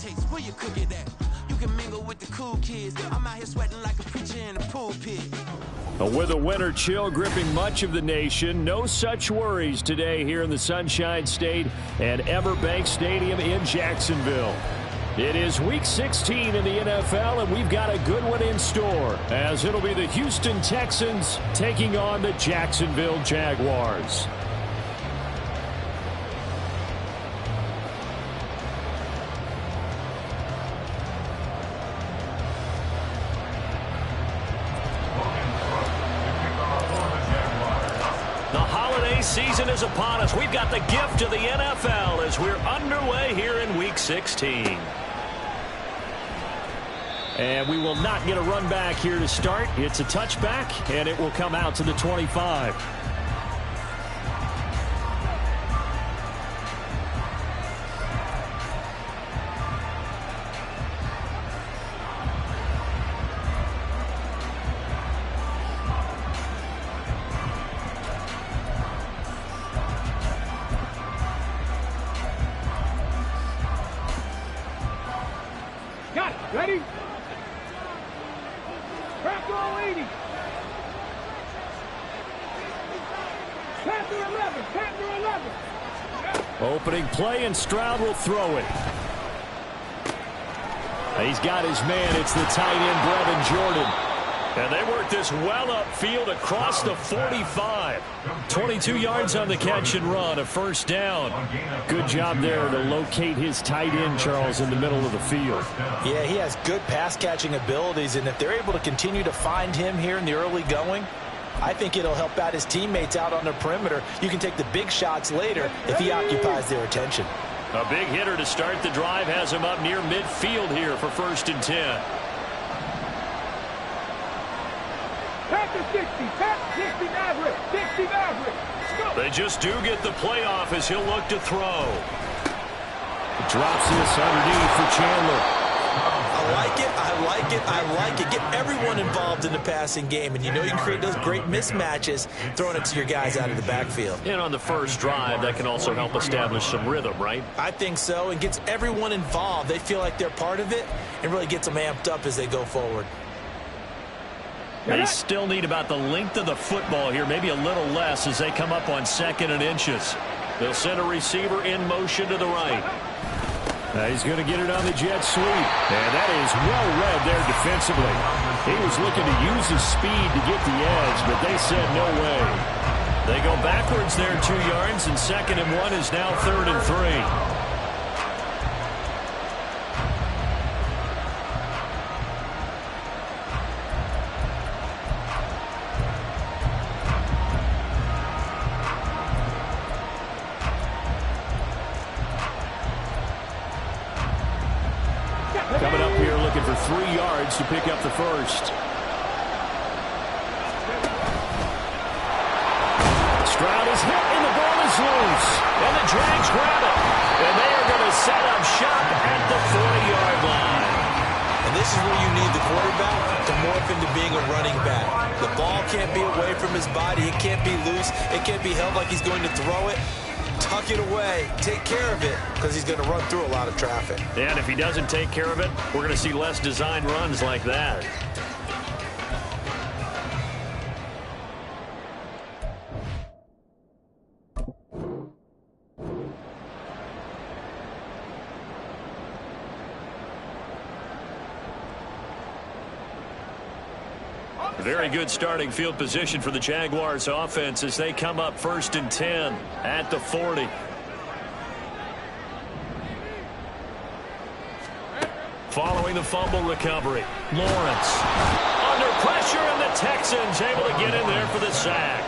taste? Where you cook it at? You can mingle with the cool kids. I'm out here sweating like a preacher in a pulpit. With a winter chill gripping much of the nation, no such worries today here in the Sunshine State and Everbank Stadium in Jacksonville. It is Week 16 in the NFL, and we've got a good one in store, as it'll be the Houston Texans taking on the Jacksonville Jaguars. Season is upon us. We've got the gift of the NFL as we're underway here in Week 16. And we will not get a run back here to start. It's a touchback, and it will come out to the 25. Ready? Crack roll 80. Pass to 11. Pass to 11. Opening play, and Stroud will throw it. He's got his man. It's the tight end, Brevin Jordan. And they work this well upfield across the 45. 22 yards on the catch and run, a first down. Good job there to locate his tight end, Charles, in the middle of the field. Yeah, he has good pass-catching abilities, and if they're able to continue to find him here in the early going, I think it'll help out his teammates out on the perimeter. You can take the big shots later if he occupies their attention. A big hitter to start the drive has him up near midfield here for 1st and 10. Pass to 60. Pass 60 Maverick. 60 Maverick. They just do get the playoff as he'll look to throw. Drops this underneath for Chandler. I like it. I like it. I like it. Get everyone involved in the passing game, and you know you can create those great mismatches throwing it to your guys out of the backfield. And on the first drive, that can also help establish some rhythm, right? I think so. It gets everyone involved. They feel like they're part of it and really gets them amped up as they go forward. They still need about the length of the football here, maybe a little less as they come up on 2nd and inches. They'll send a receiver in motion to the right. He's going to get it on the jet sweep. And that is well read there defensively. He was looking to use his speed to get the edge, but they said no way. They go backwards there 2 yards, and 2nd and 1 is now 3rd and 3. Coming up here looking for 3 yards to pick up the first. Stroud is hit and the ball is loose. And the Jags grab it. And they are going to set up shop at the 40-yard line. And this is where you need the quarterback to morph into being a running back. The ball can't be away from his body. It can't be loose. It can't be held like he's going to throw it. Tuck it away. Take care of it because he's going to run through a lot of traffic. And if he doesn't take care of it, we're going to see less design runs like that. Very good starting field position for the Jaguars offense as they come up 1st and 10 at the 40. Following the fumble recovery, Lawrence under pressure, and the Texans able to get in there for the sack.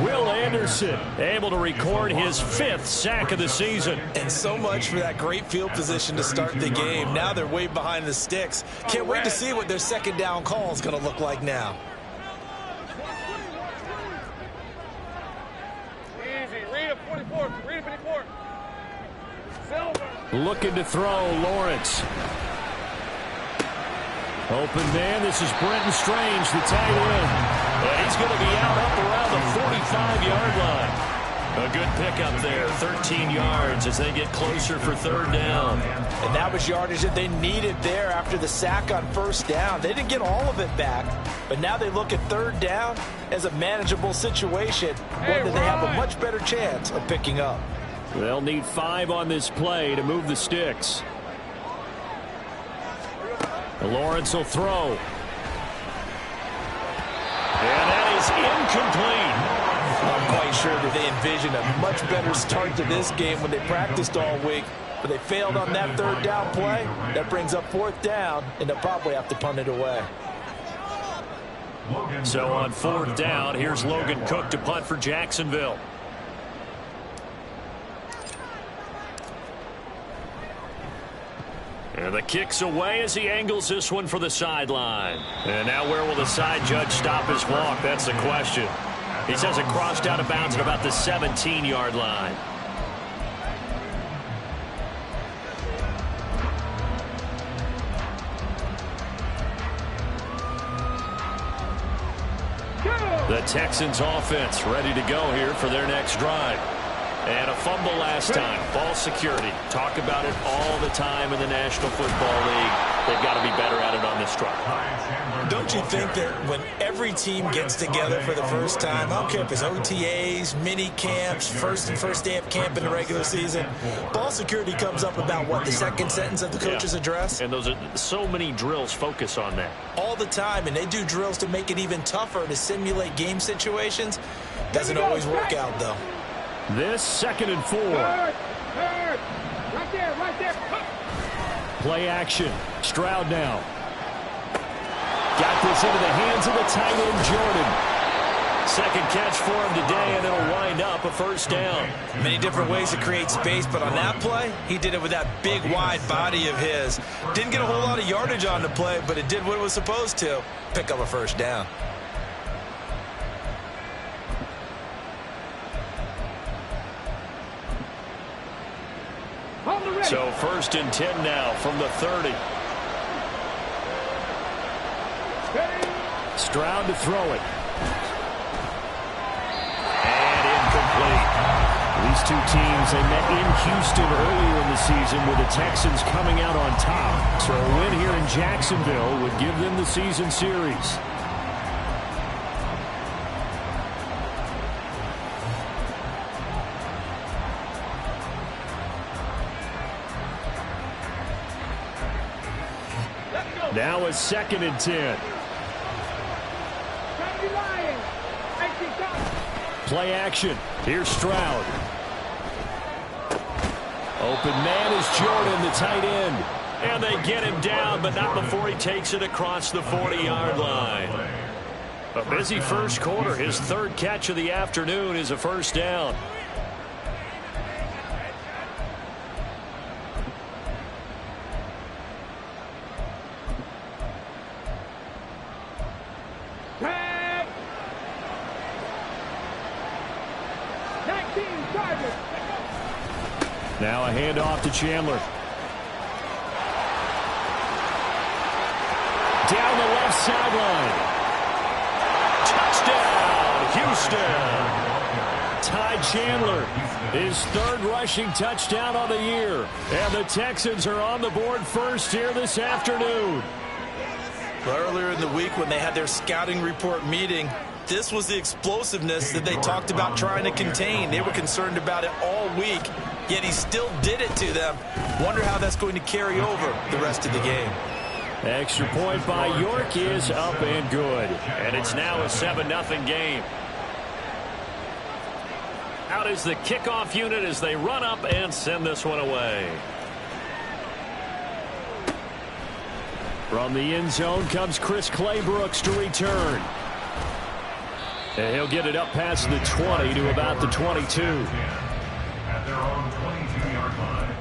Will Anderson able to record his 5th sack of the season. And so much for that great field position to start the game. Now they're way behind the sticks. Can't wait to see what their 2nd down call is going to look like now. Easy. Read a 44. Read a 54. Silver. Looking to throw, Lawrence. Open man, this is Brenton Strange, the tight end. And he's going to be out up around the 45-yard line. A good pickup there, 13 yards as they get closer for third down. And that was yardage that they needed there after the sack on first down. They didn't get all of it back, but now they look at third down as a manageable situation, one that they have a much better chance of picking up. They'll need 5 on this play to move the sticks. Lawrence will throw. And that is incomplete. I'm quite sure that they envisioned a much better start to this game when they practiced all week, but they failed on that third down play. That brings up fourth down, and they'll probably have to punt it away. So on fourth down, here's Logan Cook to punt for Jacksonville. And the kick's away as he angles this one for the sideline. And now where will the side judge stop his walk? That's the question. He says it crossed out of bounds at about the 17-yard line. The Texans offense ready to go here for their next drive. And a fumble last time. Ball security. Talk about it all the time in the National Football League. They've got to be better at it on this drive. Don't you think that when every team gets together for the first time, I don't care if it's OTAs, mini camps, first day of camp in the regular season, ball security comes up about what, the second sentence of the coach's address? And those are so many drills focus on that. All the time, and they do drills to make it even tougher to simulate game situations. Doesn't always work out, though. This 2nd and 4. Right there, right there. Play action. Stroud now. Got this into the hands of the tight end, Jordan. Second catch for him today, and it'll wind up a first down. Many different ways to create space, but on that play, he did it with that big, wide body of his. Didn't get a whole lot of yardage on the play, but it did what it was supposed to. Pick up a first down. So 1st and 10 now from the 30. Stroud to throw it. And incomplete. These two teams, they met in Houston earlier in the season with the Texans coming out on top. So a win here in Jacksonville would give them the season series. Now a 2nd and 10. Play action. Here's Stroud. Open man is Jordan, the tight end. And they get him down, but not before he takes it across the 40-yard line. A busy first quarter. His 3rd catch of the afternoon is a first down. Now a handoff to Chandler. Down the left sideline. Touchdown, Houston. Ty Chandler, his 3rd rushing touchdown on the year. And the Texans are on the board first here this afternoon. Earlier in the week when they had their scouting report meeting, this was the explosiveness that they talked about trying to contain. They were concerned about it all week, yet he still did it to them. Wonder how that's going to carry over the rest of the game. Extra point by York is up and good. And it's now a 7-0 game. Out is the kickoff unit as they run up and send this one away. From the end zone comes Chris Claybrooks to return. And he'll get it up past the 20 to about the 22. At their own 22-yard line.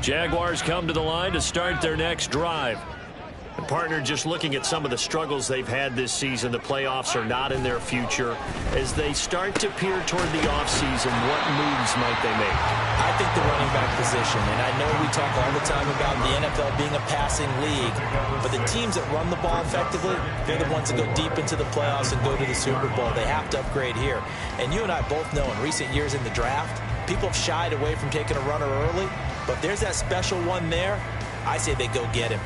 Jaguars come to the line to start their next drive. And, partner, just looking at some of the struggles they've had this season, the playoffs are not in their future. As they start to peer toward the offseason, what moves might they make? I think the running back position, and I know we talk all the time about the NFL being a passing league, but the teams that run the ball effectively, they're the ones that go deep into the playoffs and go to the Super Bowl. They have to upgrade here. And you and I both know in recent years in the draft, people have shied away from taking a runner early, but if there's that special one there, I say they go get him.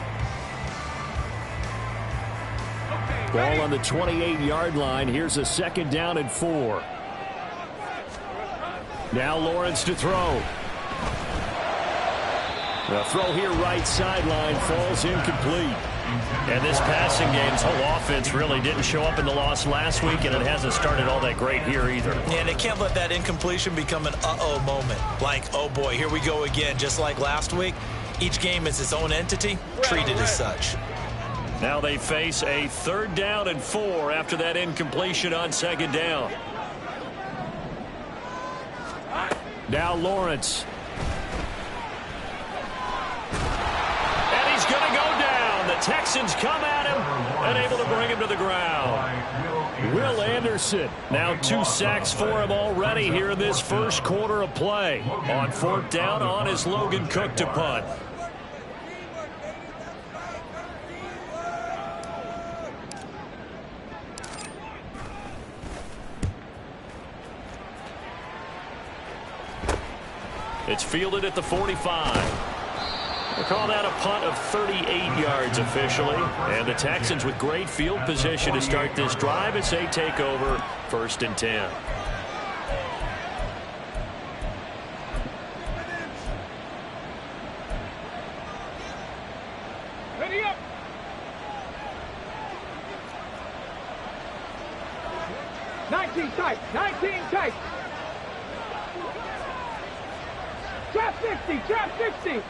Ball on the 28-yard line. Here's a 2nd down and 4. Now Lawrence to throw. The throw here right sideline falls incomplete. And this passing game's whole offense really didn't show up in the loss last week, and it hasn't started all that great here either. And they can't let that incompletion become an uh-oh moment. Like, oh boy, here we go again, just like last week. Each game is its own entity, treated as such. Now they face a 3rd down and 4 after that incompletion on 2nd down. Now Lawrence. And he's going to go down. The Texans come at him and able to bring him to the ground. Will Anderson. Now 2 sacks for him already here in this first quarter of play. On 4th down, on is Logan Cook to punt. It's fielded at the 45. We'll call that a punt of 38 yards officially. And the Texans with great field position to start this drive as they take over 1st and 10. Ready up. Nineteen tight. Trap 60.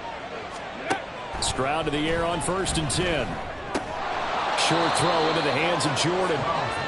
Stroud to the air on 1st and 10. Short throw into the hands of Jordan.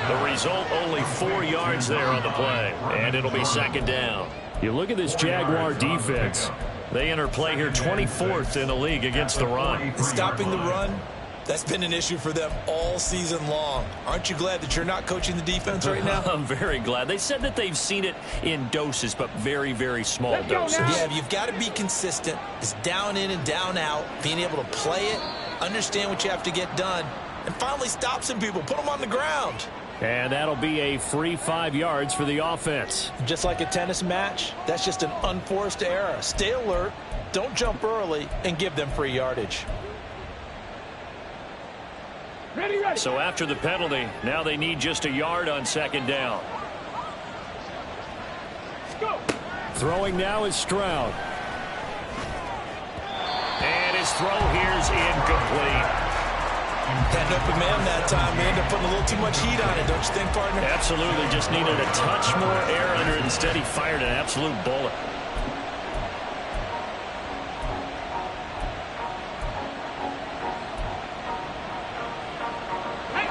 The result, only 4 yards there on the play. And it'll be 2nd down. You look at this Jaguar defense. They enter play here 24th in the league against the run. Stopping the run, that's been an issue for them all season long. Aren't you glad that you're not coaching the defense right now? I'm very glad. They said that they've seen it in doses, but very, very small doses. Yeah, you've got to be consistent. It's down in and down out, being able to play it, understand what you have to get done, and finally stop some people, put them on the ground. And that'll be a free 5 yards for the offense. Just like a tennis match, that's just an unforced error. Stay alert, don't jump early, and give them free yardage. Ready. So after the penalty, now they need just a yard on 2nd down. Go. Throwing now is Stroud. And his throw here's incomplete. Had an open man that time. We ended up putting a little too much heat on it, don't you think, partner? Absolutely. Just needed a touch more air under it. Instead, he fired an absolute bullet.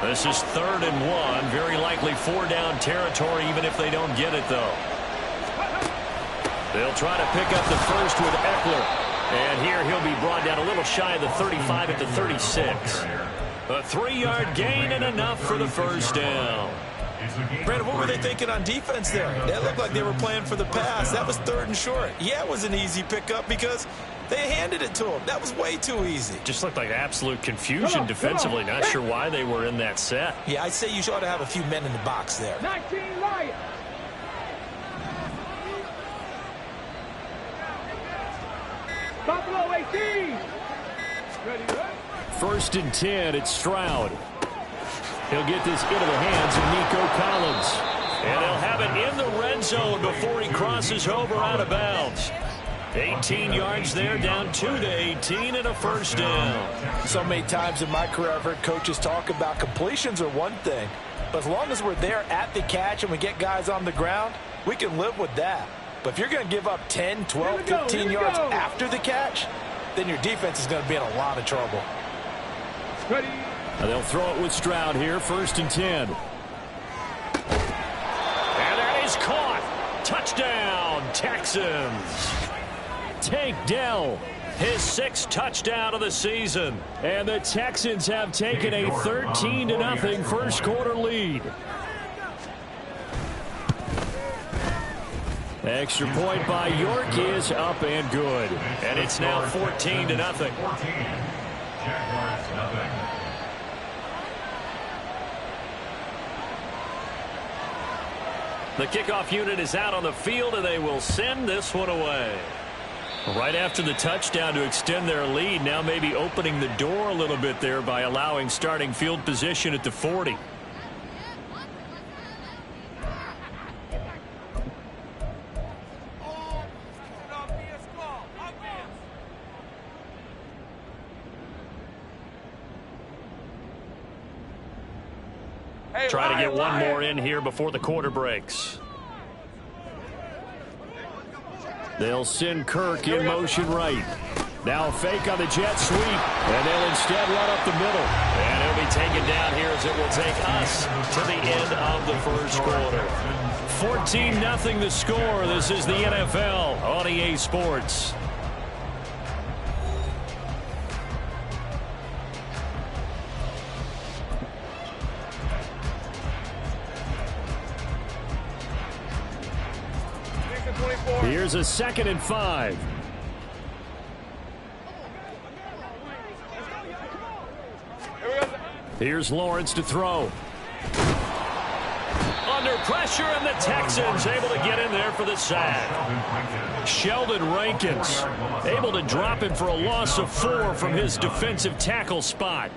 This is 3rd and 1. Very likely 4-down territory, even if they don't get it, though. They'll try to pick up the first with Eckler. And here he'll be brought down a little shy of the 35 at the 36. A 3-yard gain and enough for the 1st down. Brandon, what were they thinking on defense there? It looked like they were playing for the pass. That was 3rd and short. Yeah, it was an easy pickup because they handed it to him. That was way too easy. Just looked like absolute confusion defensively. Not sure why they were in that set. Yeah, I'd say you ought to have a few men in the box there. 19 Lions. Buffalo 18. Ready. 1st and 10, it's Stroud. He'll get this into the hands of Nico Collins. And they'll have it in the red zone before he crosses over out of bounds. 18 yards there, down 2 to 18 and a 1st down. So many times in my career I've heard coaches talk about completions are one thing, but as long as we're there at the catch and we get guys on the ground, we can live with that. But if you're going to give up 10, 12, 15 yards after the catch, then your defense is going to be in a lot of trouble. Ready. They'll throw it with Stroud here, 1st and 10. And that is caught. Touchdown, Texans. Tank Dell. His 6th touchdown of the season. And the Texans have taken a 13-0 first quarter lead. Extra point by York is up and good. And it's now 14-0. 14. Jaguars nothing. The kickoff unit is out on the field, and they will send this one away. Right after the touchdown to extend their lead, now maybe opening the door a little bit there by allowing starting field position at the 40. Try to get one more in here before the quarter breaks. They'll send Kirk in motion right. Now a fake on the jet sweep, and they'll instead run up the middle. And he'll be taken down here as it will take us to the end of the first quarter. 14-0 the score. This is the NFL on EA Sports. Here's a 2nd and 5. Here's Lawrence to throw. Under pressure, and the Texans able to get in there for the sack. Sheldon Rankins able to drop him for a loss of 4 from his defensive tackle spot.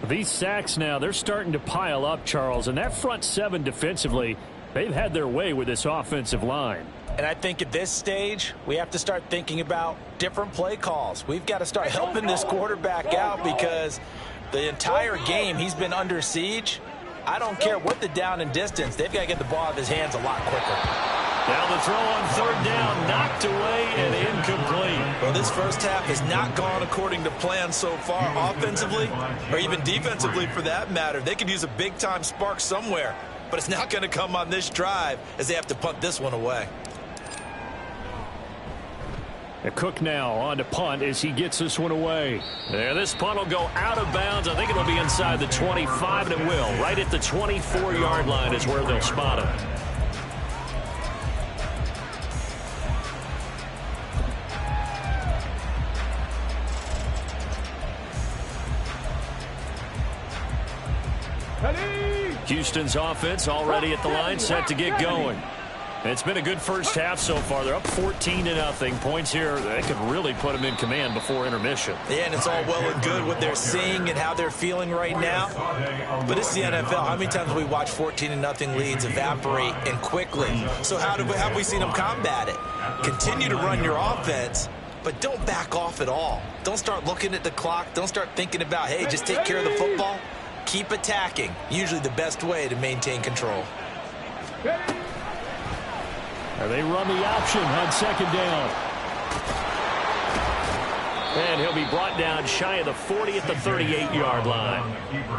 These sacks now, they're starting to pile up, Charles, and that front 7 defensively, they've had their way with this offensive line. And I think at this stage, we have to start thinking about different play calls. We've got to start helping this quarterback out because the entire game he's been under siege. I don't care what the down and distance. They've got to get the ball out of his hands a lot quicker. Now the throw on 3rd down, knocked away and incomplete. Well, this first half has not gone according to plan so far offensively or even defensively for that matter. They could use a big-time spark somewhere, but it's not going to come on this drive as they have to punt this one away. Cook now on to punt as he gets this one away. There, this punt will go out of bounds. I think it'll be inside the 25, and it will. Right at the 24-yard line is where they'll spot him. Houston's offense already at the line, set to get going. It's been a good first half so far. They're up 14-0. Points here, they could really put them in command before intermission. Yeah, and it's all well and good what they're seeing and how they're feeling right now. But it's the NFL. How many times have we watched 14-0 leads evaporate and quickly? So how have we seen them combat it? Continue to run your offense, but don't back off at all. Don't start looking at the clock. Don't start thinking about, hey, just take care of the football. Keep attacking. Usually the best way to maintain control. They run the option on 2nd down. And he'll be brought down shy of the 40 at the 38-yard line.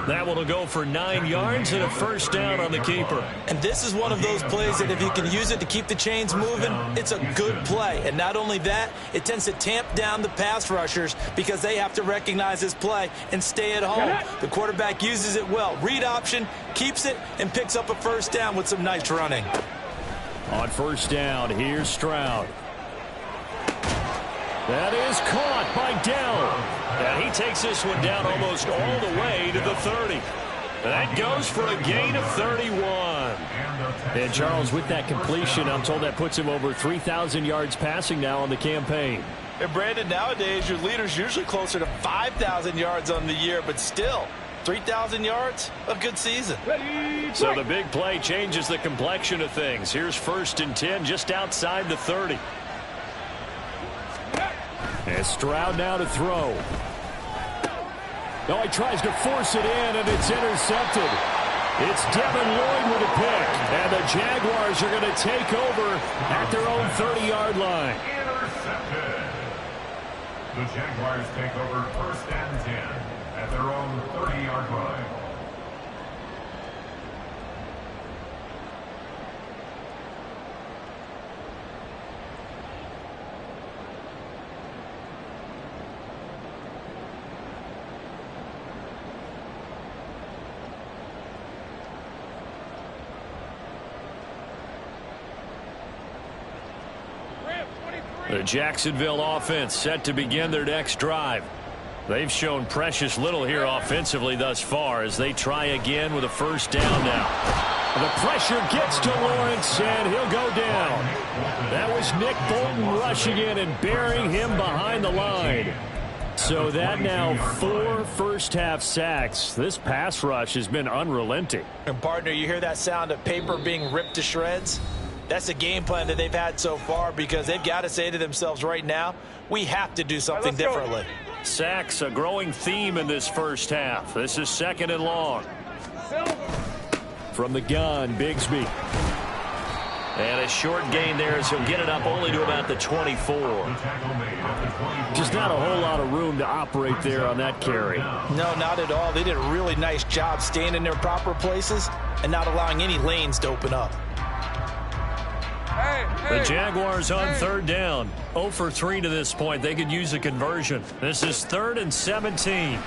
That one will go for 9 yards and a first down on the keeper. And this is one of those plays that if you can use it to keep the chains moving, it's a good play. And not only that, it tends to tamp down the pass rushers because they have to recognize this play and stay at home. The quarterback uses it well. Read option, keeps it, and picks up a first down with some nice running. On 1st down, here's Stroud. That is caught by Dell. And he takes this one down almost all the way to the 30. That goes for a gain of 31. And Charles, with that completion, I'm told that puts him over 3,000 yards passing now on the campaign. And Brandon, nowadays your leader's usually closer to 5,000 yards on the year, but still, 3,000 yards, a good season. So the big play changes the complexion of things. Here's 1st and 10 just outside the 30. And Stroud now to throw. Oh, he tries to force it in, and it's intercepted. It's Devin Lloyd with a pick. And the Jaguars are going to take over at their own 30-yard line. Intercepted. The Jaguars take over 1st and 10 at their own 30-yard line. The Jacksonville offense set to begin their next drive. They've shown precious little here offensively thus far as they try again with a first down now. The pressure gets to Lawrence, and he'll go down. That was Nick Bolton rushing in and burying him behind the line. So that now 4 first-half sacks. This pass rush has been unrelenting. And, partner, you hear that sound of paper being ripped to shreds? That's the game plan that they've had so far because they've got to say to themselves right now, we have to do something differently. Sacks, a growing theme in this first half. This is 2nd and long. From the gun, Bigsby. And a short gain there as he'll get it up only to about the 24. Just not a whole lot of room to operate there on that carry. No, not at all. They did a really nice job staying in their proper places and not allowing any lanes to open up. The Jaguars on 3rd down. 0 for 3 to this point. They could use a conversion. This is 3rd and 17.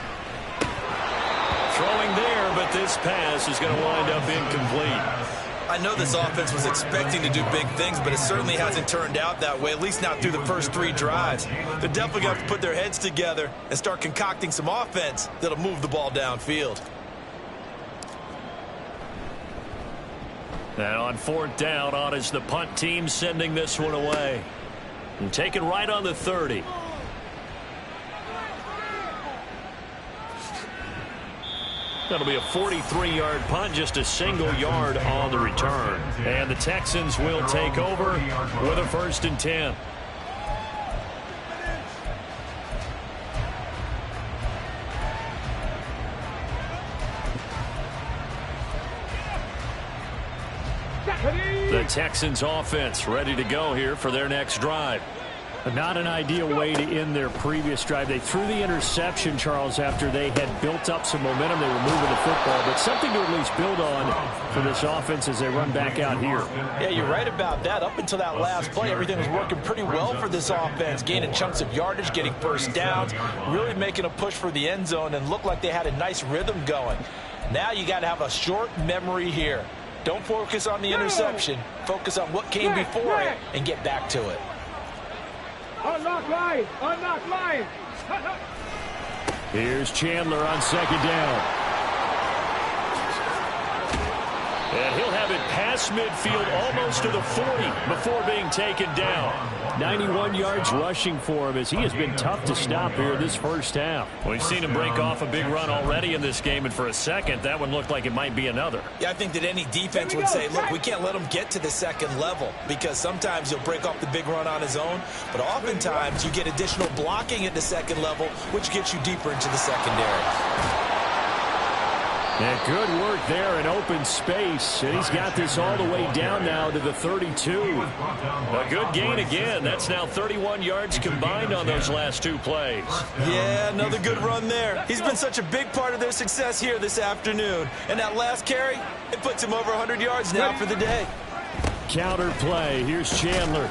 Throwing there, but this pass is going to wind up incomplete. I know this offense was expecting to do big things, but it certainly hasn't turned out that way, at least not through the first 3 drives. They're definitely going to have to put their heads together and start concocting some offense that'll move the ball downfield. And on 4th down, on is the punt team sending this one away. And taken right on the 30. That'll be a 43-yard punt, just a single yard on the return. And the Texans will take over with a 1st and 10. The Texans offense ready to go here for their next drive. Not an ideal way to end their previous drive. They threw the interception, Charles, after they had built up some momentum. They were moving the football, but something to at least build on for this offense as they run back out here. Yeah, you're right about that. Up until that last play, everything was working pretty well for this offense, gaining chunks of yardage, getting first downs, really making a push for the end zone, and looked like they had a nice rhythm going. Now you got to have a short memory here. Don't focus on the interception. Focus on what came before it and get back to it. Unlock line! Unlock line! Here's Chandler on 2nd down. And he'll have it past midfield almost to the 40 before being taken down. 91 yards rushing for him as he has been tough to stop here this first half. We've seen him break off a big run already in this game, and for a second, that one looked like it might be another. Yeah, I think that any defense would say, look, we can't let him get to the 2nd level because sometimes he'll break off the big run on his own, but oftentimes you get additional blocking at the 2nd level, which gets you deeper into the secondary. And good work there in open space. And he's got this all the way down now to the 32. A good gain again. That's now 31 yards combined on those last 2 plays. Yeah, another good run there. He's been such a big part of their success here this afternoon. And that last carry, it puts him over 100 yards now for the day. Counter play. Here's Chandler.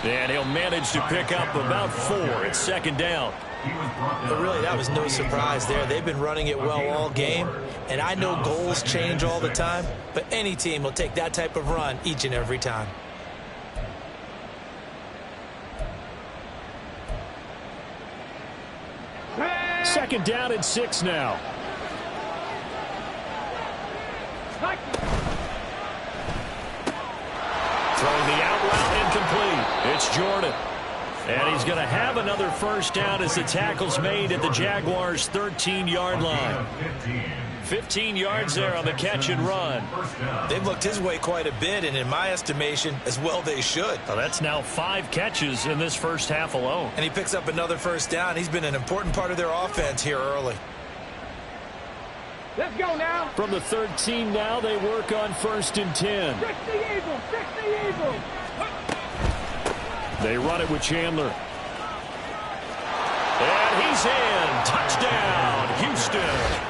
And he'll manage to pick up about 4. It's 2nd down. But really, that was no surprise there. They've been running it well all game. And I know goals change all the time, but any team will take that type of run each and every time. Second down and 6 now. Throwing the out route incomplete. It's Jordan. And he's going to have another first down as the tackle's made at the Jaguars' 13-yard line. 15 yards there on the catch and run. They've looked his way quite a bit, and in my estimation, as well they should. Well, that's now 5 catches in this first half alone. And he picks up another first down. He's been an important part of their offense here early. Let's go now. From the 13 now, they work on 1st and 10. Fix the eagle. Fix the eagle. They run it with Chandler. And he's in. Touchdown, Houston.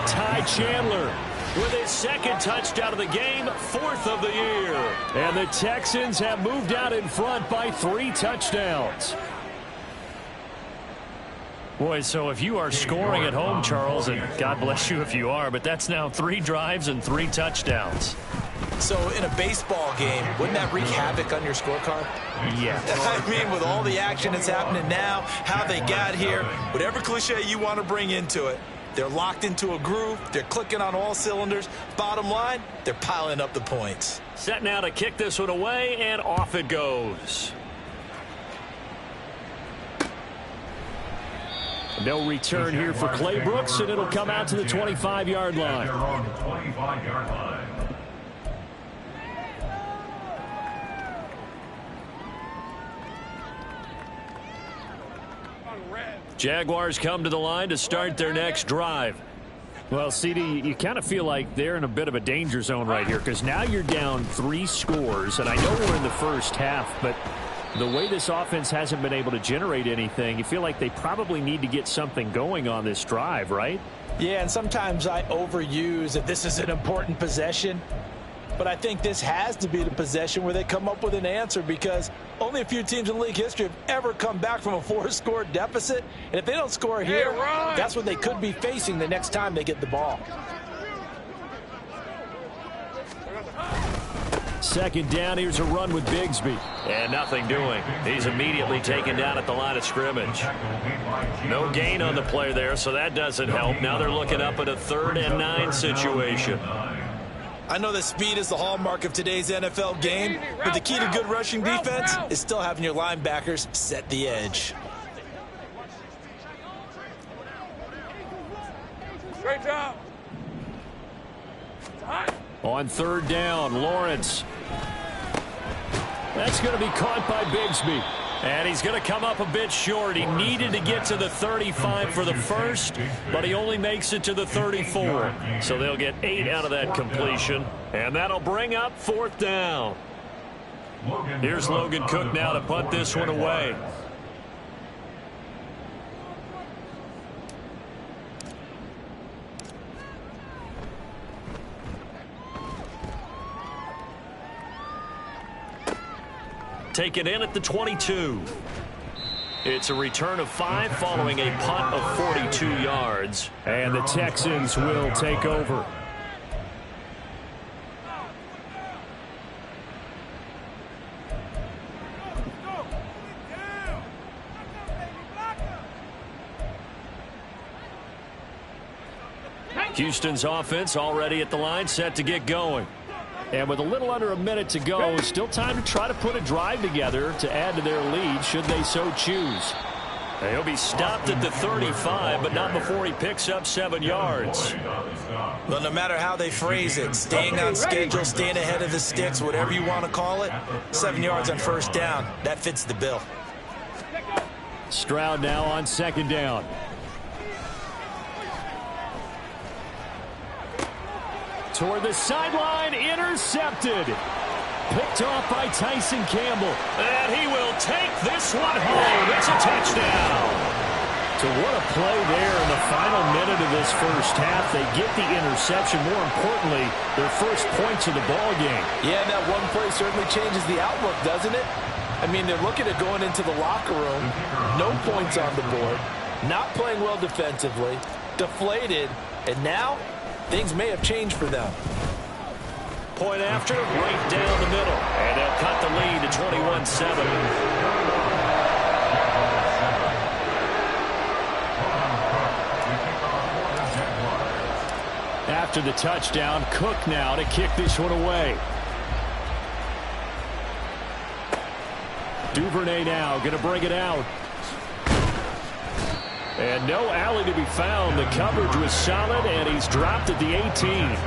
Ty Chandler with his 2nd touchdown of the game, 4th of the year. And the Texans have moved out in front by 3 touchdowns. Boy, so if you are scoring at home, Charles, and God bless you if you are, but that's now 3 drives and 3 touchdowns. So in a baseball game, wouldn't that wreak havoc on your scorecard? Yeah. I mean, with all the action that's happening now, how they got here, whatever cliche you want to bring into it, they're locked into a groove. They're clicking on all cylinders. Bottom line, they're piling up the points. Set now to kick this one away, and off it goes. No return here for Clay Brooks, and it'll come out to the 25-yard line. They're on the 25-yard line. Jaguars come to the line to start their next drive. Well, CD, you kind of feel like they're in a bit of a danger zone right here because now you're down 3 scores, and I know we're in the first half, but the way this offense hasn't been able to generate anything, you feel like they probably need to get something going on this drive, right? Yeah, and sometimes I overuse that this is an important possession. But I think this has to be the possession where they come up with an answer because only a few teams in league history have ever come back from a 4-score deficit. And if they don't score here, that's what they could be facing the next time they get the ball. Second down, here's a run with Bigsby. And nothing doing. He's immediately taken down at the line of scrimmage. No gain on the play there, so that doesn't help. Now they're looking up at a 3rd and 9 situation. I know that speed is the hallmark of today's NFL game, but the key to good rushing defense is still having your linebackers set the edge. Great job. On 3rd down, Lawrence. That's going to be caught by Bigsby. And he's going to come up a bit short. He needed to get to the 35 for the first, but he only makes it to the 34. So they'll get 8 out of that completion, and that'll bring up 4th down. Here's Logan Cook now to punt this one away. Take it in at the 22. It's a return of 5 following a punt of 42 yards. And the Texans will take over. Houston's offense already at the line, set to get going. And with a little under a minute to go, still time to try to put a drive together to add to their lead should they so choose. He'll be stopped at the 35, but not before he picks up 7 yards. Well, no matter how they phrase it, staying on schedule, staying ahead of the sticks, whatever you want to call it, 7 yards on 1st down, that fits the bill. Stroud now on 2nd down. Toward the sideline, intercepted. Picked off by Tyson Campbell. And he will take this one home. It's a touchdown. So what a play there in the final minute of this first half. They get the interception. More importantly, their first points of the ball game. Yeah, and that one play certainly changes the outlook, doesn't it? I mean, they're looking at going into the locker room, no points on the board, not playing well defensively, deflated, and now things may have changed for them. Point after, right down the middle. And they'll cut the lead to 21-7. After the touchdown, Cook now to kick this one away. Duvernay now going to bring it out. And no alley to be found. The coverage was solid, and he's dropped at the 18.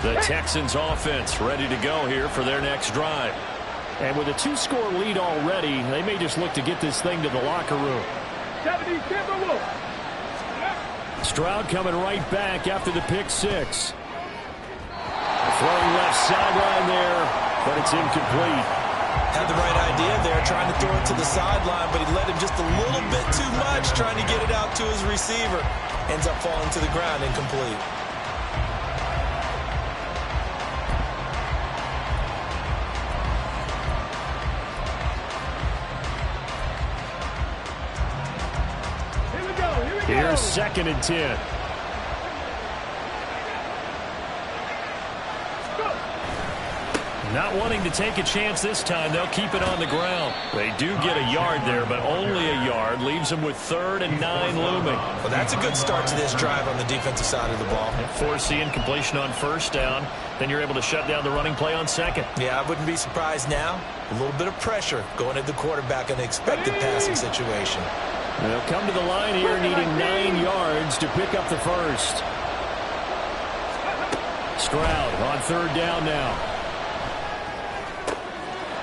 The Texans offense ready to go here for their next drive. And with a 2-score lead already, they may just look to get this thing to the locker room. Stroud coming right back after the pick 6. Throwing left sideline there, but it's incomplete. Had the right idea there, trying to throw it to the sideline, but he led him just a little bit too much, trying to get it out to his receiver. Ends up falling to the ground, incomplete. Here's 2nd and 10. Not wanting to take a chance this time, they'll keep it on the ground. They do get a yard there, but only a yard. Leaves them with 3rd and 9 looming. Well, that's a good start to this drive on the defensive side of the ball. Force incompletion on 1st down. Then you're able to shut down the running play on 2nd. Yeah, I wouldn't be surprised now. A little bit of pressure going at the quarterback in the expected passing situation. They'll come to the line here needing 9 yards to pick up the first. Stroud on 3rd down now.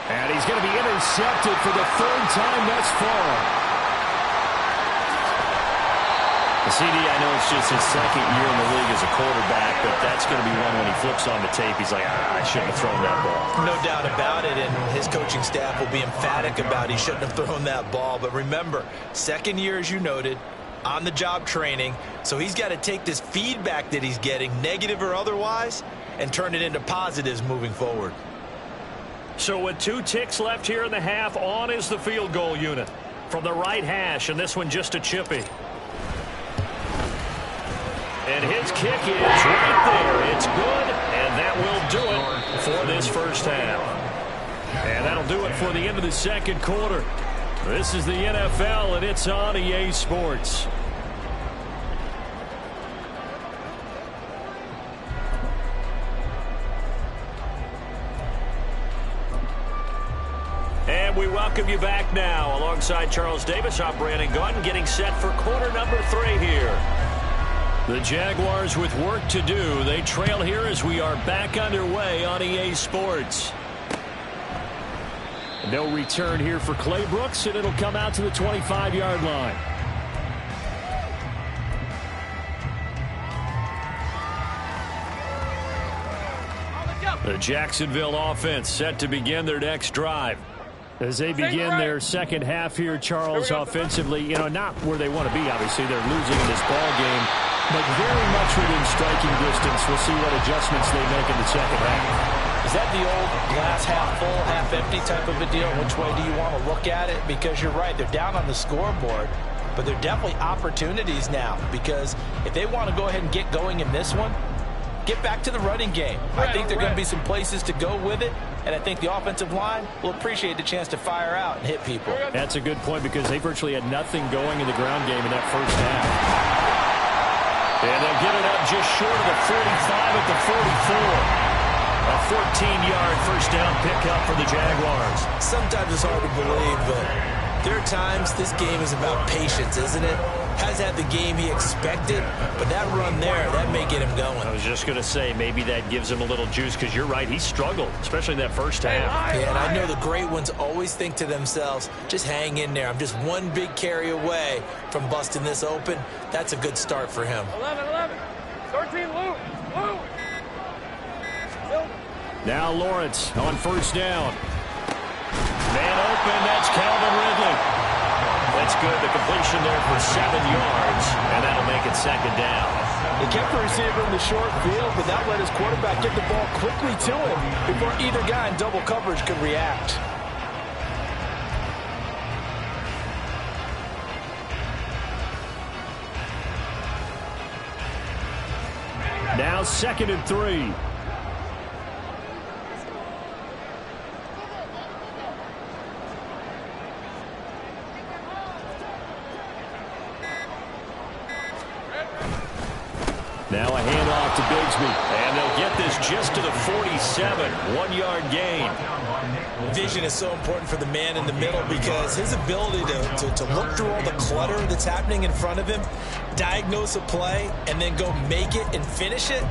And he's going to be intercepted for the 3rd time thus far. The CD, I know it's just his 2nd year in the league as a quarterback, but that's going to be one when he flips on the tape. He's like, I shouldn't have thrown that ball. No doubt about it, and his coaching staff will be emphatic about he shouldn't have thrown that ball. But remember, 2nd year, as you noted, on-the-job training, so he's got to take this feedback that he's getting, negative or otherwise, and turn it into positives moving forward. So with 2 ticks left here in the half, on is the field goal unit from the right hash, and this one just a chippy. And his kick is right there. It's good, and that will do it for this first half. And that'll do it for the end of the 2nd quarter. This is the NFL, and it's on EA Sports. And we welcome you back now. Alongside Charles Davis, I'm Brandon Gaudin, getting set for quarter number 3 here. The Jaguars with work to do. They trail here as we are back underway on EA Sports. No return here for Clay Brooks, and it'll come out to the 25-yard line. The Jacksonville offense set to begin their next drive. As they begin their 2nd half here, Charles, offensively, you know, not where they want to be, obviously. They're losing in this ball game, but very much within striking distance. We'll see what adjustments they make in the 2nd half. Is that the old glass half full, half empty type of a deal? Which way do you want to look at it? Because you're right, they're down on the scoreboard, but they're definitely opportunities now, because if they want to go ahead and get going in this one, get back to the running game. I think there are going to be some places to go with it, and I think the offensive line will appreciate the chance to fire out and hit people. That's a good point, because they virtually had nothing going in the ground game in that first half. And they'll get it up just short of the 45 at the 44. A 14-yard first down pickup for the Jaguars. Sometimes it's hard to believe, but there are times this game is about patience, isn't it? Has had the game he expected, but that run there, that may get him going. I was just going to say, maybe that gives him a little juice, because you're right, he struggled, especially in that first half. Yeah, and I know the great ones always think to themselves, just hang in there. I'm just one big carry away from busting this open. That's a good start for him. 11, 13, Lou. Now Lawrence on 1st down. Man open, that's Calvin Ridley. That's good. The completion there for 7 yards, and that'll make it 2nd down. He kept the receiver in the short field, but that let his quarterback get the ball quickly to him before either guy in double coverage could react. Now 2nd and 3. Now a handoff to Bigsby. And they'll get this just to the 47. 1-yard gain. Vision is so important for the man in the middle, because his ability to look through all the clutter that's happening in front of him, diagnose a play, and then go make it and finish it,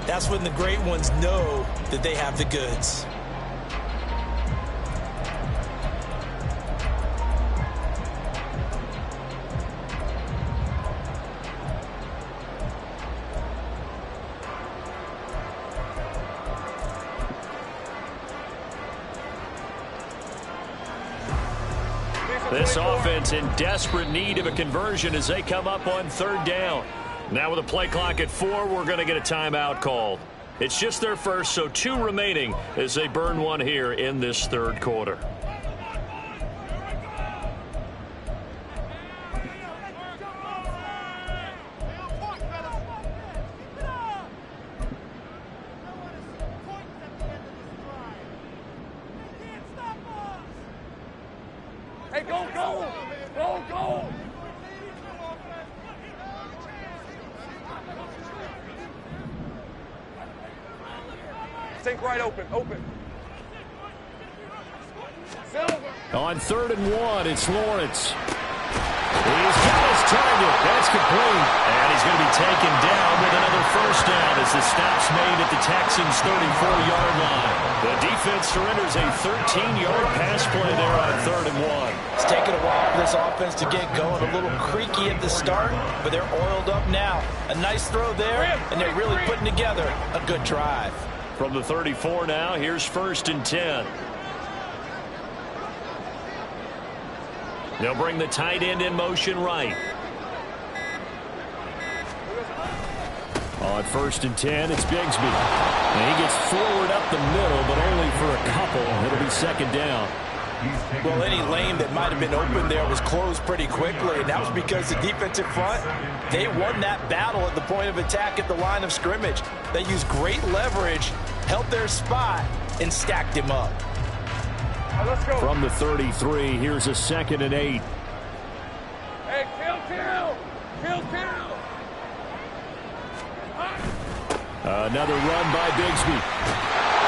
that's when the great ones know that they have the goods. This offense in desperate need of a conversion as they come up on 3rd down. Now with a play clock at 4, we're going to get a timeout called. It's just their first, so 2 remaining as they burn one here in this 3rd quarter. Hey, go, go! Go, go! Think right open, open. Silver. On 3rd and 1, it's Lawrence. He's got his target. That's complete. And he's going to be taken down with another first down as the stop's made at the Texans' 34-yard line. The defense surrenders a 13-yard pass play there on 3rd and 1. It's taken a while for this offense to get going. A little creaky at the start, but they're oiled up now. A nice throw there, and they're really putting together a good drive. From the 34 now, here's 1st and 10. They'll bring the tight end in motion right. On 1st and 10, it's Bigsby. And he gets forward up the middle, but only for a couple. It'll be 2nd down. Well, any lane that might have been open there was closed pretty quickly, and that was because the defensive front, they won that battle at the point of attack at the line of scrimmage. They used great leverage, held their spot, and stacked him up. Let's go. From the 33, here's a 2nd and 8. Hey, kill. Another run by Bigsby.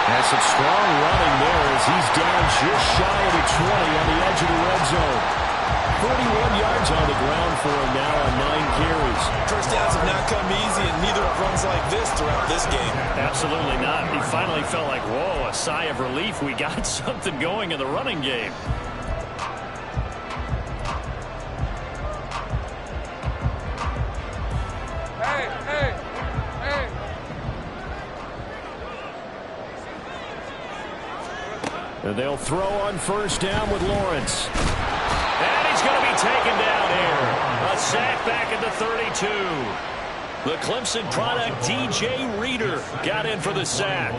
That's some strong running there as he's down just shy of the 20 on the edge of the red zone. 41 yards on the ground for him now on 9 carries. First downs have not come easy, and neither have runs like this throughout this game. Absolutely not. He finally felt like, whoa, a sigh of relief. We got something going in the running game. Hey. And they'll throw on 1st down with Lawrence. And he's going to be taken down here. A sack back at the 32. The Clemson product, DJ Reader, got in for the sack.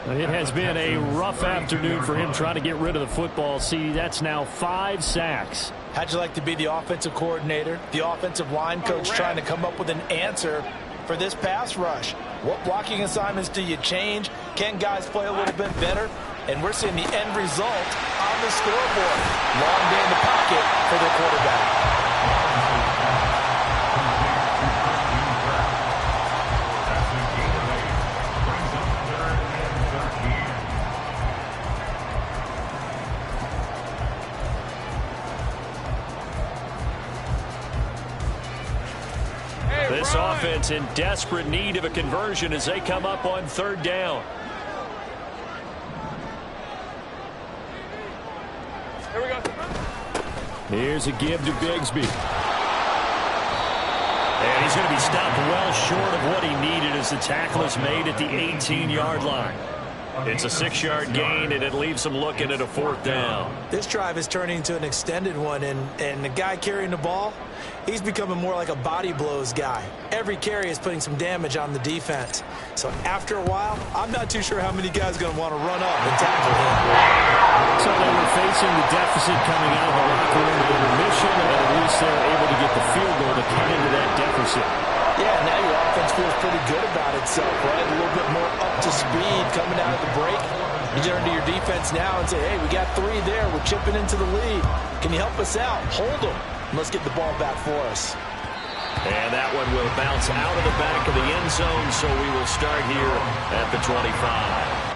It has been a rough afternoon for him trying to get rid of the football. See, that's now 5 sacks. How'd you like to be the offensive coordinator, the offensive line coach trying to come up with an answer for this pass rush? What blocking assignments do you change? Can guys play a little bit better? And we're seeing the end result on the scoreboard. Long day in the pocket for their quarterback. This offense in desperate need of a conversion as they come up on 3rd down. Here we go. Here's a give to Bigsby. And he's going to be stopped well short of what he needed as the tackle is made at the 18-yard line. It's a 6-yard gain, and it leaves them looking at a 4th down. This drive is turning into an extended one, and the guy carrying the ball, he's becoming more like a body blows guy. Every carry is putting some damage on the defense. So after a while, I'm not too sure how many guys are going to want to run up and tackle him. So they were facing the deficit coming out of the locker room of intermission, and at least they're able to get the field goal to cut into that deficit. Yeah, now your offense feels pretty good about itself, right? A little bit more up to speed coming out of the break. You turn to your defense now and say, hey, we got 3 there. We're chipping into the lead. Can you help us out? Hold them. Let's get the ball back for us. And that one will bounce out of the back of the end zone, so we will start here at the 25.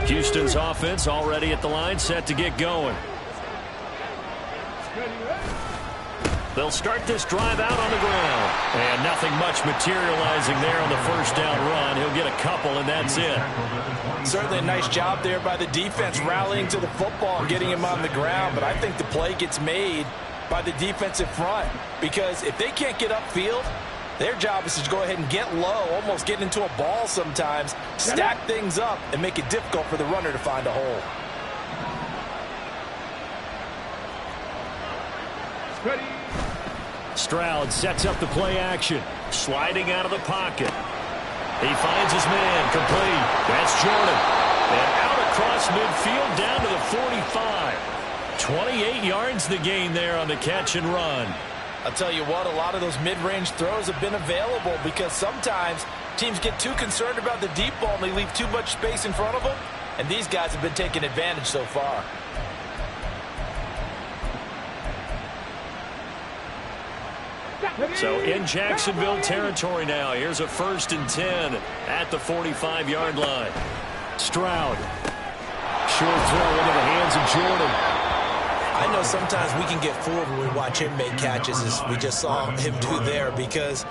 Houston's offense already at the line, set to get going. They'll start this drive out on the ground. And nothing much materializing there on the first down run. He'll get a couple, and that's it. Certainly a nice job there by the defense rallying to the football and getting him on the ground. But I think the play gets made by the defensive front, because if they can't get upfield, their job is to go ahead and get low, almost get into a ball sometimes, stack things up, and make it difficult for the runner to find a hole. Ready. Stroud sets up the play action. Sliding out of the pocket. He finds his man, complete. That's Jordan. And out across midfield down to the 45. 28 yards the gain there on the catch and run. I'll tell you what, a lot of those mid-range throws have been available because sometimes teams get too concerned about the deep ball and they leave too much space in front of them, and these guys have been taking advantage so far. So in Jacksonville territory now. Here's a 1st and 10 at the 45-yard line. Stroud. Short throw into the hands of Jordan. I know sometimes we can get fooled when we watch him make catches, as we just saw him do there, because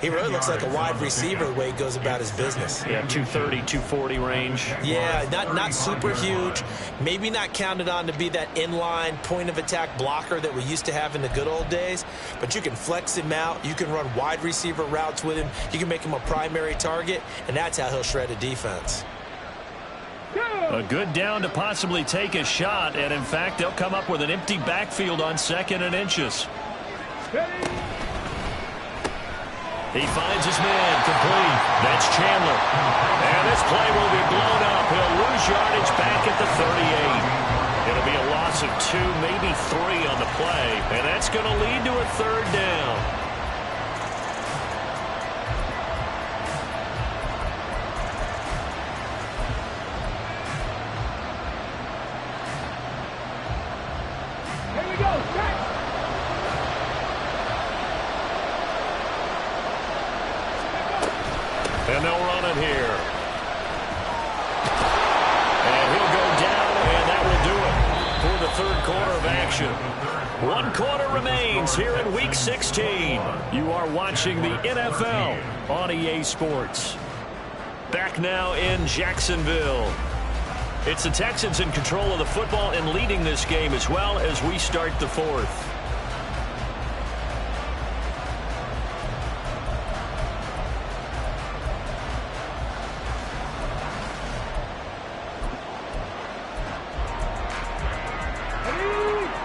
he really looks like a wide receiver the way he goes about his business. Yeah, 230, 240 range. Yeah, not super huge. Maybe not counted on to be that inline point-of-attack blocker that we used to have in the good old days, but you can flex him out. You can run wide receiver routes with him. You can make him a primary target, and that's how he'll shred a defense. A good down to possibly take a shot, and in fact, they'll come up with an empty backfield on 2nd and inches. He finds his man, complete. That's Chandler. And this play will be blown up. He'll lose yardage back at the 38. It'll be a loss of 2, maybe 3 on the play, and that's going to lead to a 3rd down. And they'll run it here. And he'll go down, and that will do it for the 3rd quarter of action. 1 quarter remains here in Week 16. You are watching the NFL on EA Sports. Back now in Jacksonville. It's the Texans in control of the football and leading this game as well as we start the 4th.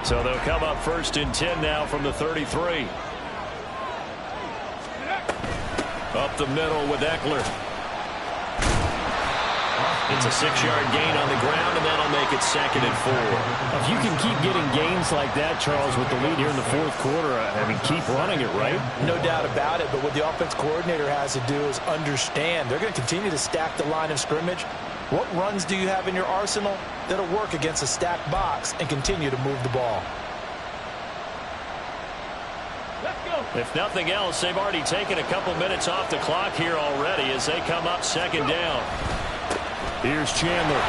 So they'll come up 1st and 10 now from the 33. Up the middle with Eckler. It's a 6-yard gain on the ground, and that'll make it 2nd and 4. If you can keep getting gains like that, Charles, with the lead here in the 4th quarter, I mean, keep running it, right? No doubt about it, but what the offense coordinator has to do is understand they're going to continue to stack the line of scrimmage. What runs do you have in your arsenal that'll work against a stacked box and continue to move the ball? Let's go. If nothing else, they've already taken a couple minutes off the clock here already as they come up 2nd down. Here's Chandler.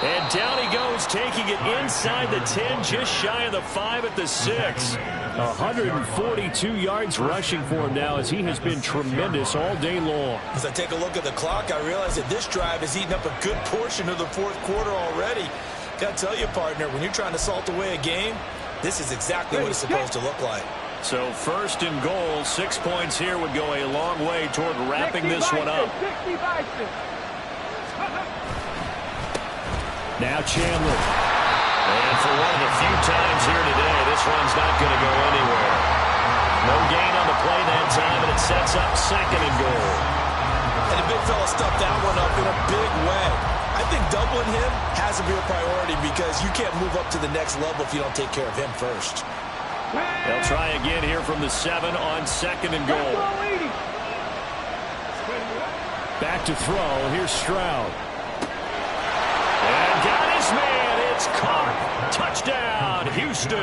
And down he goes, taking it inside the 10, just shy of the 5 at the 6. 142 yards rushing for him now, as he has been tremendous all day long. As I take a look at the clock, I realize that this drive has eaten up a good portion of the 4th quarter already. Got to tell you, partner, when you're trying to salt away a game, this is exactly what it's supposed to look like. So 1st and goal, 6 points here would go a long way toward wrapping this one up. Now Chandler. And for one of the few times here today, this run's not going to go anywhere. No gain on the play that time, and it sets up 2nd and goal. And the big fella stuffed that one up in a big way. I think doubling him has to be a priority because you can't move up to the next level if you don't take care of him first. They'll try again here from the 7 on 2nd and goal. Back to throw. Here's Stroud. And got his man. It's caught. Touchdown, Houston.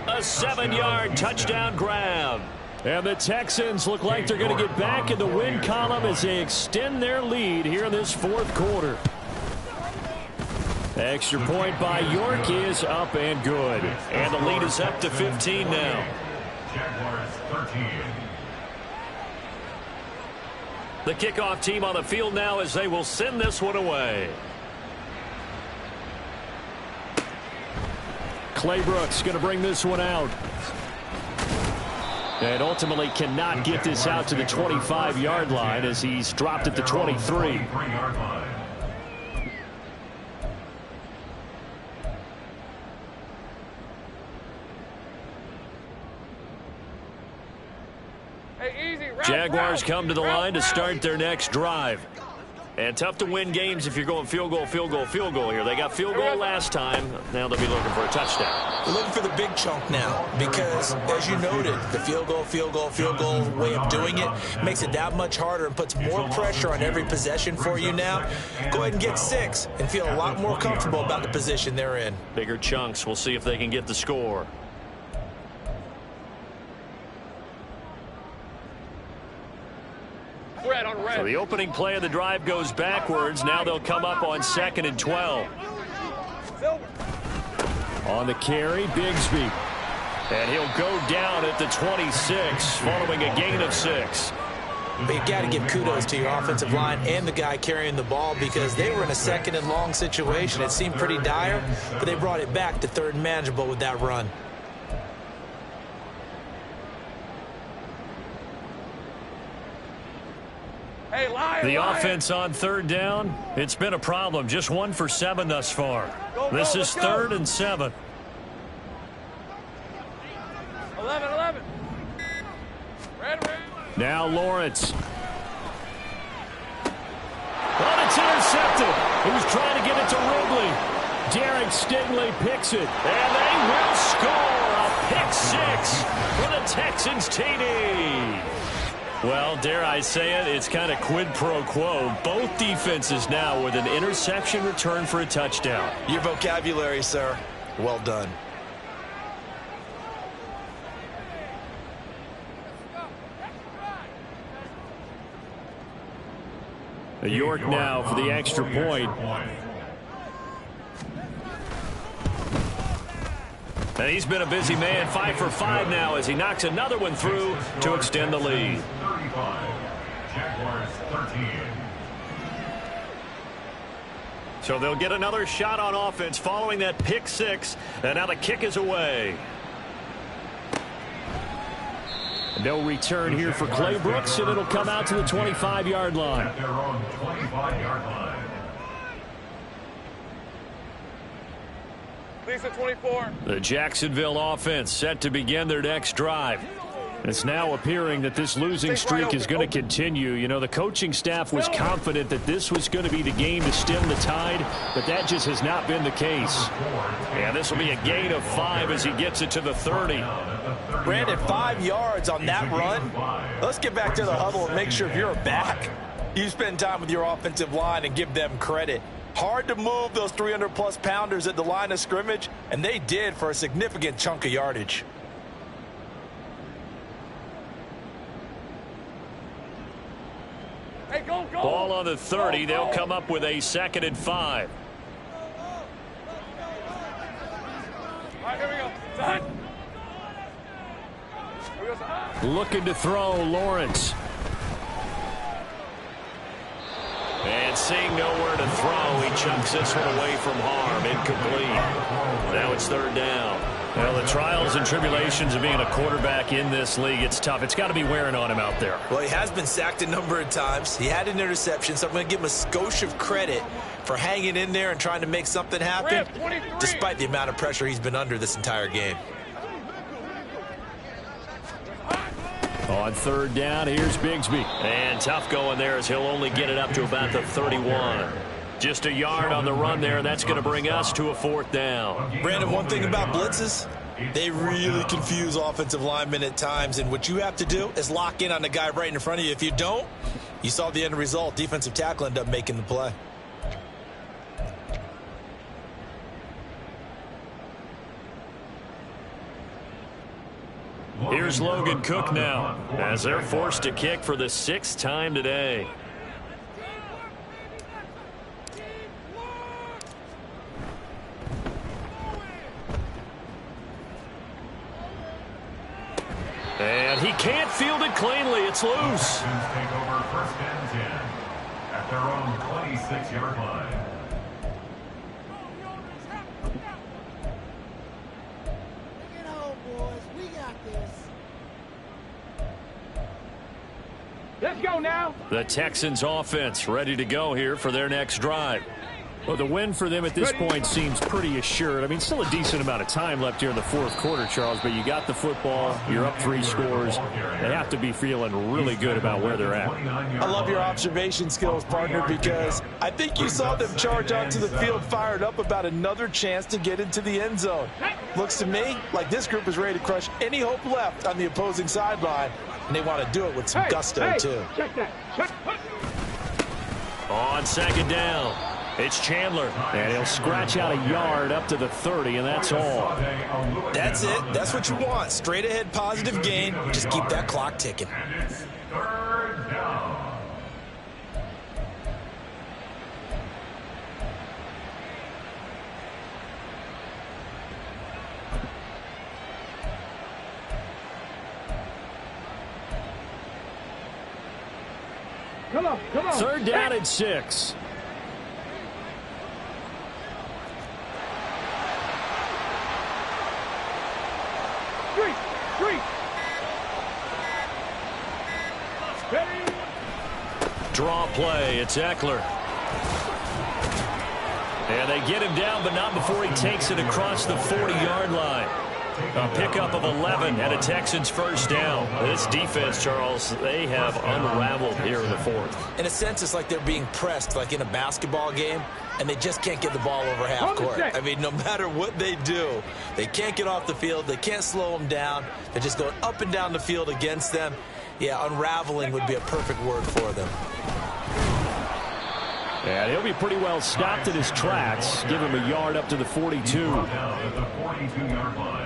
A 7-yard touchdown grab. And the Texans look like they're going to get back in the win column as they extend their lead here in this 4th quarter. Extra point by York is up and good. And the lead is up to 15 now. Jaguars 13. The kickoff team on the field now as they will send this one away. Claybrooks going to bring this one out. And ultimately cannot get this out to the 25-yard line as he's dropped at the 23. Jaguars come to the line to start their next drive. And tough to win games if you're going field goal, field goal, field goal here. They got field goal last time. Now they'll be looking for a touchdown. They're looking for the big chunk now because, as you noted, the field goal, field goal, field goal way of doing it makes it that much harder and puts more pressure on every possession for you now. Go ahead and get 6 and feel a lot more comfortable about the position they're in. Bigger chunks. We'll see if they can get the score. So the opening play of the drive goes backwards. Now they'll come up on 2nd and 12. On the carry, Bigsby. And he'll go down at the 26 following a gain of 6. But you've got to give kudos to your offensive line and the guy carrying the ball because they were in a 2nd and long situation. It seemed pretty dire, but they brought it back to 3rd and manageable with that run. The offense on 3rd down, it's been a problem. Just 1 for 7 thus far. This is 3rd and 7. 11. Now Lawrence. But it's intercepted. He was trying to get it to Ridley. Derek Stingley picks it. And they will score a pick 6 for the Texans TD. Well, dare I say it, it's kind of quid pro quo. Both defenses now with an interception return for a touchdown. Your vocabulary, sir. Well done. York now for the extra point. And he's been a busy man, 5 for 5 now as he knocks another one through to extend the lead. Jaguars 13. So they'll get another shot on offense following that pick 6, and now the kick is away. No return here for Claybrooks, and it'll come out to the 25-yard line. At their own 25-yard line. Lisa 24. The Jacksonville offense set to begin their next drive. It's now appearing that this losing streak is going to continue. You know, the coaching staff was confident that this was going to be the game to stem the tide, but that just has not been the case. And this will be a gain of 5 as he gets it to the 30. Brandon, 5 yards on that run. Let's get back to the huddle and make sure if you're a back, you spend time with your offensive line and give them credit. Hard to move those 300-plus pounders at the line of scrimmage, and they did for a significant chunk of yardage. Hey, go. Ball on the 30. They'll come up with a 2nd and 5. All right, here we go. Side. Looking to throw, Lawrence. And seeing nowhere to throw, he chunks this one away from harm. Incomplete. Now it's 3rd down. Well, the trials and tribulations of being a quarterback in this league, it's tough. It's got to be wearing on him out there. Well, he has been sacked a number of times. He had an interception, so I'm going to give him a skosh of credit for hanging in there and trying to make something happen, despite the amount of pressure he's been under this entire game. On 3rd down, here's Bigsby. And tough going there as he'll only get it up to about the 31. Just a yard on the run there. That's going to bring us to a 4th down. Brandon, one thing about blitzes, they really confuse offensive linemen at times, and what you have to do is lock in on the guy right in front of you. If you don't, you saw the end result. Defensive tackle ended up making the play. Here's Logan Cook now as they're forced to kick for the 6th time today. Can't field it cleanly. It's loose. Texans take over 1st and 10 at their own 26-yard line. Bring it home, boys. We got this. Let's go now. The Texans offense ready to go here for their next drive. Well, the win for them at this point seems pretty assured. I mean, still a decent amount of time left here in the fourth quarter, Charles, but you got the football, you're up 3 scores. They have to be feeling really good about where they're at. I love your observation skills, partner, because I think you saw them charge onto the field fired up about another chance to get into the end zone. Looks to me like this group is ready to crush any hope left on the opposing sideline, and they want to do it with some gusto, too. Check that. Check. On 2nd down, it's Chandler. And he'll scratch out a yard up to the 30, and that's all. That's it. That's what you want. Straight ahead positive gain. Just keep that clock ticking. And it's 3rd down. Come on. 3rd down and 6. Street. Steady. Draw play. It's Eckler. And they get him down, but not before he takes it across the 40-yard line. A pickup of 11 and a Texans 1st down. This defense, Charles, they have unraveled here in the 4th. In a sense, it's like they're being pressed like in a basketball game, and they just can't get the ball over half court. I mean, no matter what they do, they can't get off the field. They can't slow them down. They're just going up and down the field against them. Yeah, unraveling would be a perfect word for them. And he'll be pretty well stopped in his tracks. Give him a yard up to the 42. Down at the 42-yard line.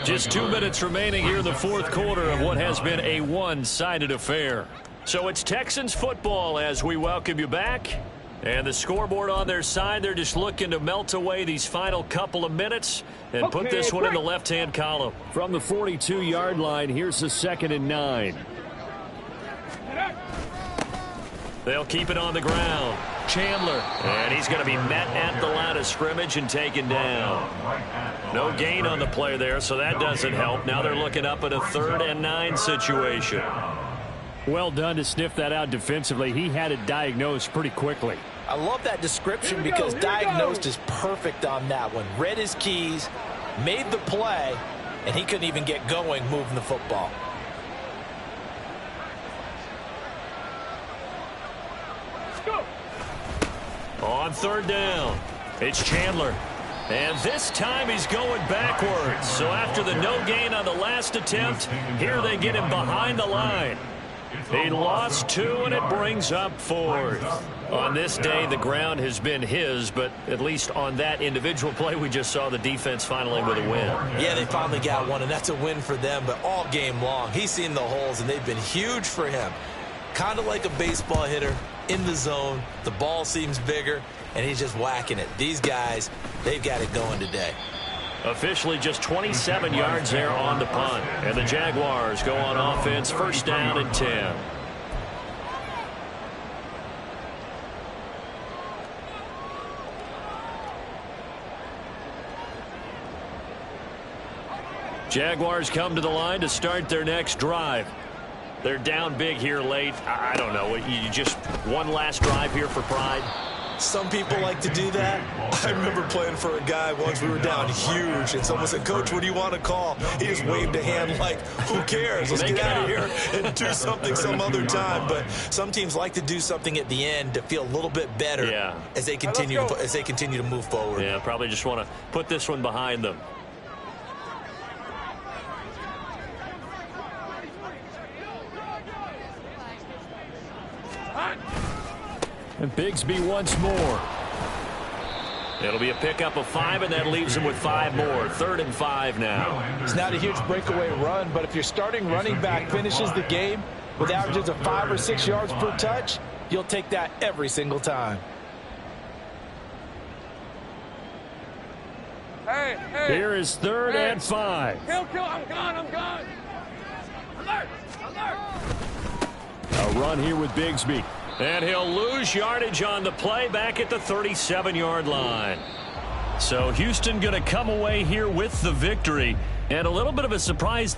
Just 2 minutes remaining here in the 4th quarter of what has been a one-sided affair. So it's Texans football as we welcome you back. And the scoreboard on their side, they're just looking to melt away these final couple of minutes and put this one in the left-hand column. From the 42-yard line, here's the 2nd and 9. They'll keep it on the ground. Chandler. And he's going to be met at the line of scrimmage and taken down. No gain on the play there, so that doesn't help. Now they're looking up at a 3rd and 9 situation. Well done to sniff that out defensively. He had it diagnosed pretty quickly. I love that description because diagnosed is perfect on that one. Read his keys, made the play, and he couldn't even get going moving the football. On 3rd down, it's Chandler. And this time he's going backwards. So after the no gain on the last attempt, here they get him behind the line. He lost 2, and it brings up 4th. On this day, the ground has been his, but at least on that individual play, we just saw the defense finally with a win. Yeah, they finally got one, and that's a win for them, but all game long, he's seen the holes, and they've been huge for him. Kind of like a baseball hitter in the zone. The ball seems bigger, and he's just whacking it. These guys, they've got it going today. Officially just 27 yards there on the punt. And the Jaguars go on offense, 1st down and 10. Jaguars come to the line to start their next drive. They're down big here late. I don't know. You just one last drive here for pride? Some people like to do that. I remember playing for a guy once. We were down huge, and someone said, "Coach, what do you want to call?" He just waved a hand like, "Who cares? Let's get out of here and do something some other time." But some teams like to do something at the end to feel a little bit better as they continue to move forward. Yeah, probably just want to put this one behind them. And Bigsby once more. It'll be a pickup of 5, and that leaves him with 5 more. 3rd and 5 now. It's not a huge breakaway run, but if your starting running back finishes the game with averages of 5 or 6 yards per touch, you'll take that every single time. Hey. Here is 3rd and 5. Kill, I'm gone. run here with Bigsby. And he'll lose yardage on the play back at the 37-yard line. So Houston going to come away here with the victory. And a little bit of a surprise